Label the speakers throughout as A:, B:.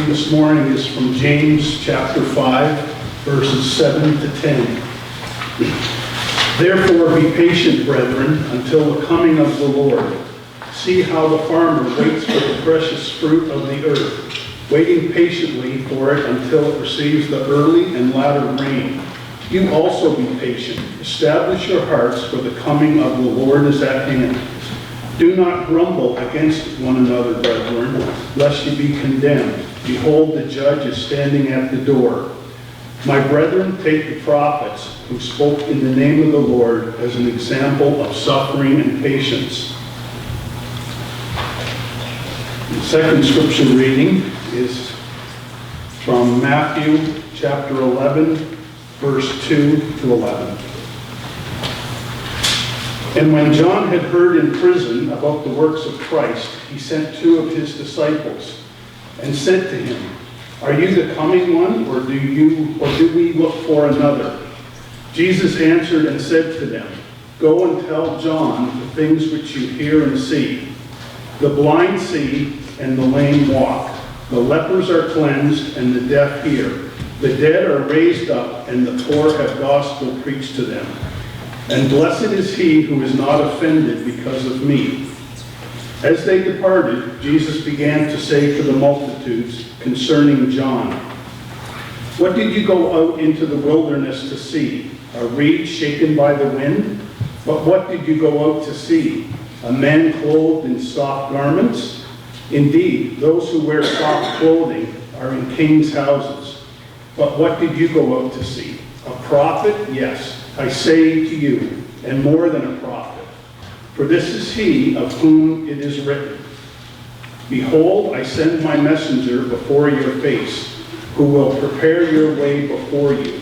A: this morning is from James chapter 5, verses 7 to 10. Therefore be patient, brethren, until the coming of the Lord. See how the farmer waits for the precious fruit of the earth, waiting patiently for it until it receives the early and latter rain. You also be patient. Establish your hearts, for the coming of the Lord is at hand. Do not grumble against one another, brethren, lest you be condemned. Behold, the judge is standing at the door. My brethren, take the prophets who spoke in the name of the Lord as an example of suffering and patience. The second scripture reading is from Matthew chapter 11, verse 2 to 11. And when John had heard in prison about the works of Christ, he sent two of his disciples and said to him, Are you the coming one, or do we look for another? Jesus answered and said to them, Go and tell John the things which you hear and see. The blind see, and the lame walk. The lepers are cleansed, and the deaf hear. The dead are raised up, and the poor have gospel preached to them. And blessed is he who is not offended because of me. As they departed, Jesus began to say to the multitudes concerning John, What did you go out into the wilderness to see? A reed shaken by the wind? But what did you go out to see? A man clothed in soft garments? Indeed, those who wear soft clothing are in kings' houses. But what did you go out to see? A prophet? Yes, I say to you, and more than a prophet. For this is he of whom it is written, Behold, I send my messenger before your face, who will prepare your way before you.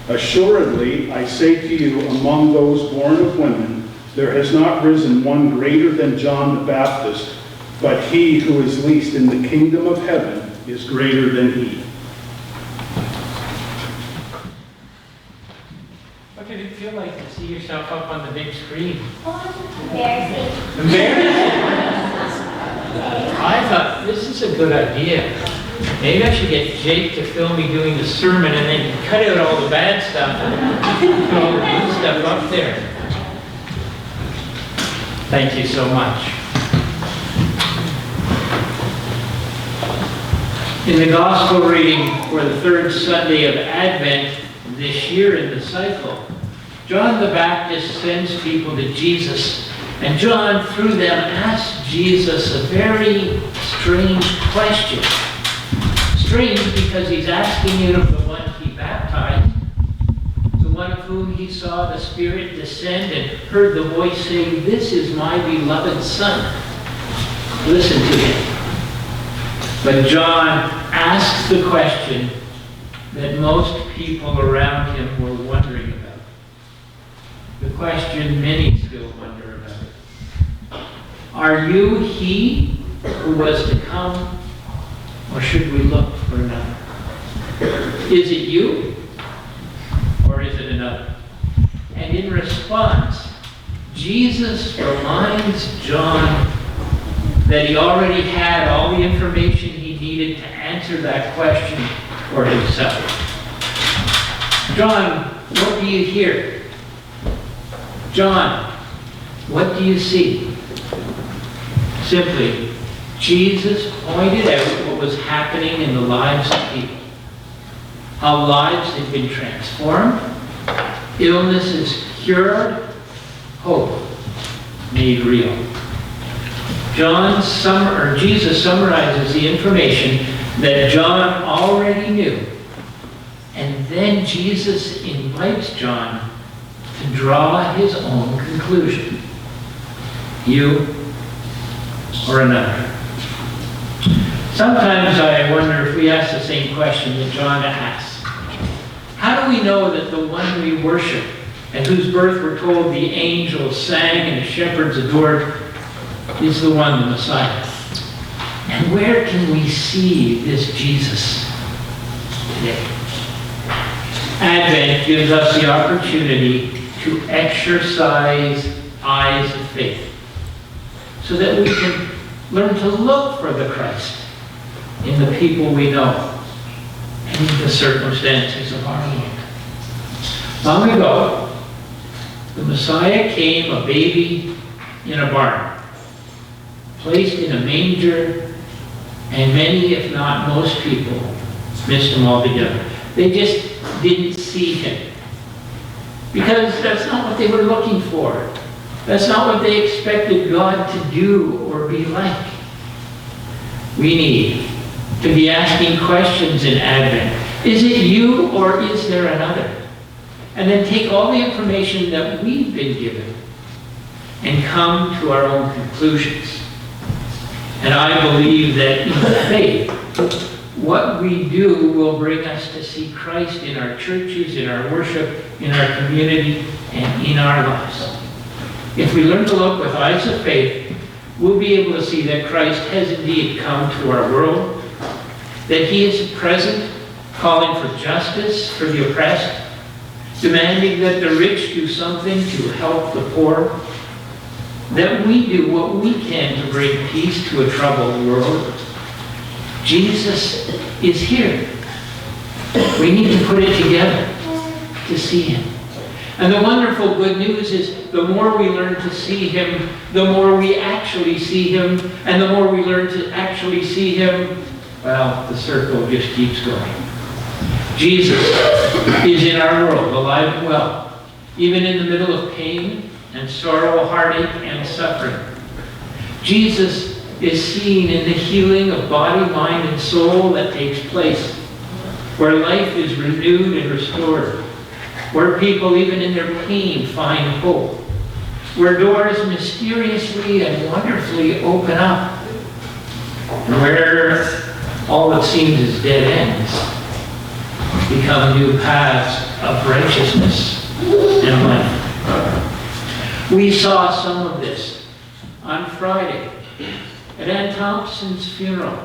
A: Assuredly, I say to you, among those born of women, there has not risen one greater than John the Baptist, but he who is least in the kingdom of heaven is greater than he.
B: What did it feel like to see yourself up on the big screen?
C: Embarrassing.
B: Embarrassing? I thought, this is a good idea. Maybe I should get Jake to film me doing the sermon and then cut out all the bad stuff and put all the good stuff up there. Thank you so much. In the Gospel reading for the third Sunday of Advent this year in the cycle, John the Baptist sends people to Jesus, and John, through them, asks Jesus a very strange question. Strange because he's asking it of the one he baptized, the one of whom he saw the Spirit descend and heard the voice saying, This is my beloved Son. Listen to him. But John asks the question that most people around him were wondering about. The question many still wonder about. Are you he who was to come, or should we look for another? Is it you, or is it another? And in response, Jesus reminds John that he already had all the information he needed to answer that question for himself. John, what do you hear? John, what do you see? Simply, Jesus pointed out what was happening in the lives of people. How lives had been transformed, illnesses cured, hope made real. Jesus summarizes the information that John already knew. And then Jesus invites John to draw his own conclusion. You or another. Sometimes I wonder if we ask the same question that John asks. How do we know that the one we worship, and whose birth we're told the angels sang and the shepherds adored, is the one, the Messiah? And where can we see this Jesus today? Advent gives us the opportunity to exercise eyes of faith so that we can learn to look for the Christ in the people we know and in the circumstances of our world. Long ago, the Messiah came a baby in a barn, placed in a manger, and many, if not most people, missed him altogether. They just didn't see him. Because that's not what they were looking for. That's not what they expected God to do or be like. We need to be asking questions in Advent. Is it you or is there another? And then take all the information that we've been given and come to our own conclusions. And I believe that in faith, what we do will bring us to see Christ in our churches, in our worship, in our community, and in our lives. If we learn to look with eyes of faith, we'll be able to see that Christ has indeed come to our world, that he is present, calling for justice for the oppressed, demanding that the rich do something to help the poor, that we do what we can to bring peace to a troubled world. Jesus is here. We need to put it together to see him. And the wonderful good news is the more we learn to see him, the more we actually see him, and the more we learn to actually see him, well, the circle just keeps going. Jesus is in our world, alive and well, even in the middle of pain and sorrow, heartache, and suffering. Jesus is seen in the healing of body, mind, and soul that takes place, where life is renewed and restored, where people, even in their pain, find hope, where doors mysteriously and wonderfully open up, and where all that seems as dead ends become new paths of righteousness and life. We saw some of this on Friday at Ann Thompson's funeral,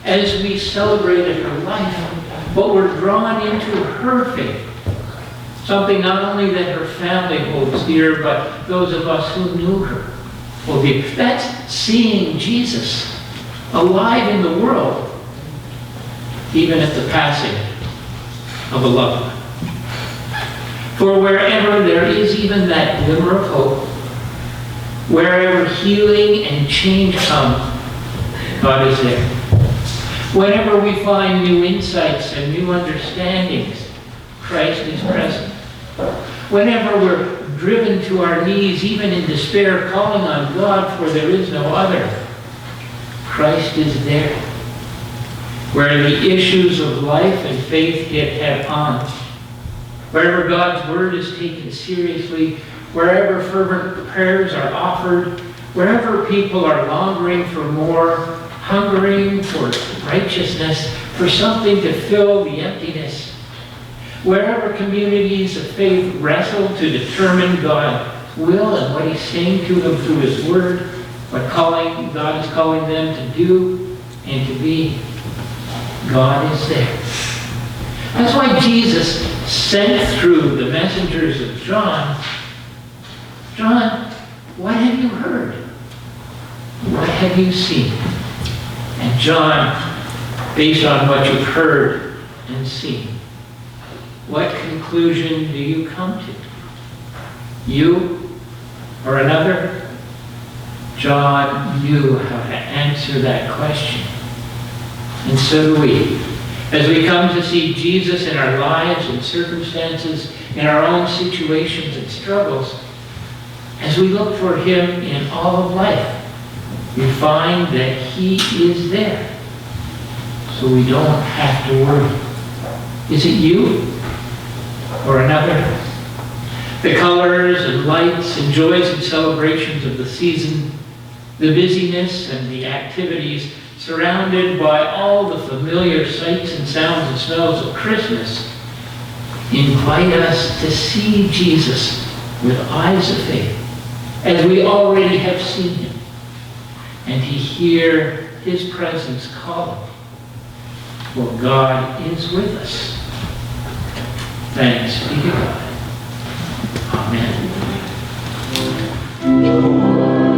B: as we celebrated her life, but were drawn into her faith, something not only that her family holds dear, but those of us who knew her hold dear. That's seeing Jesus alive in the world, even at the passing of a loved one. For wherever there is even that glimmer of hope, wherever healing and change come, God is there. Whenever we find new insights and new understandings, Christ is present. Whenever we're driven to our knees, even in despair, calling on God, for there is no other, Christ is there. Where the issues of life and faith hit head-on, wherever God's word is taken seriously, wherever fervent prayers are offered, wherever people are longing for more, hungering for righteousness, for something to fill the emptiness, wherever communities of faith wrestle to determine God's will and what he's saying to them through his word, what God is calling them to do and to be, God is there. That's why Jesus sent through the messengers of John, John, what have you heard? What have you seen? And John, based on what you've heard and seen, what conclusion do you come to? You or another? John knew how to answer that question. And so do we. As we come to see Jesus in our lives and circumstances, in our own situations and struggles, as we look for him in all of life, we find that he is there. So we don't have to worry. Is it you or another? The colors and lights and joys and celebrations of the season, the busyness and the activities, surrounded by all the familiar sights and sounds and smells of Christmas, invite us to see Jesus with eyes of faith, as we already have seen him, and to hear his presence calling. For God is with us. Thanks be to God. Amen.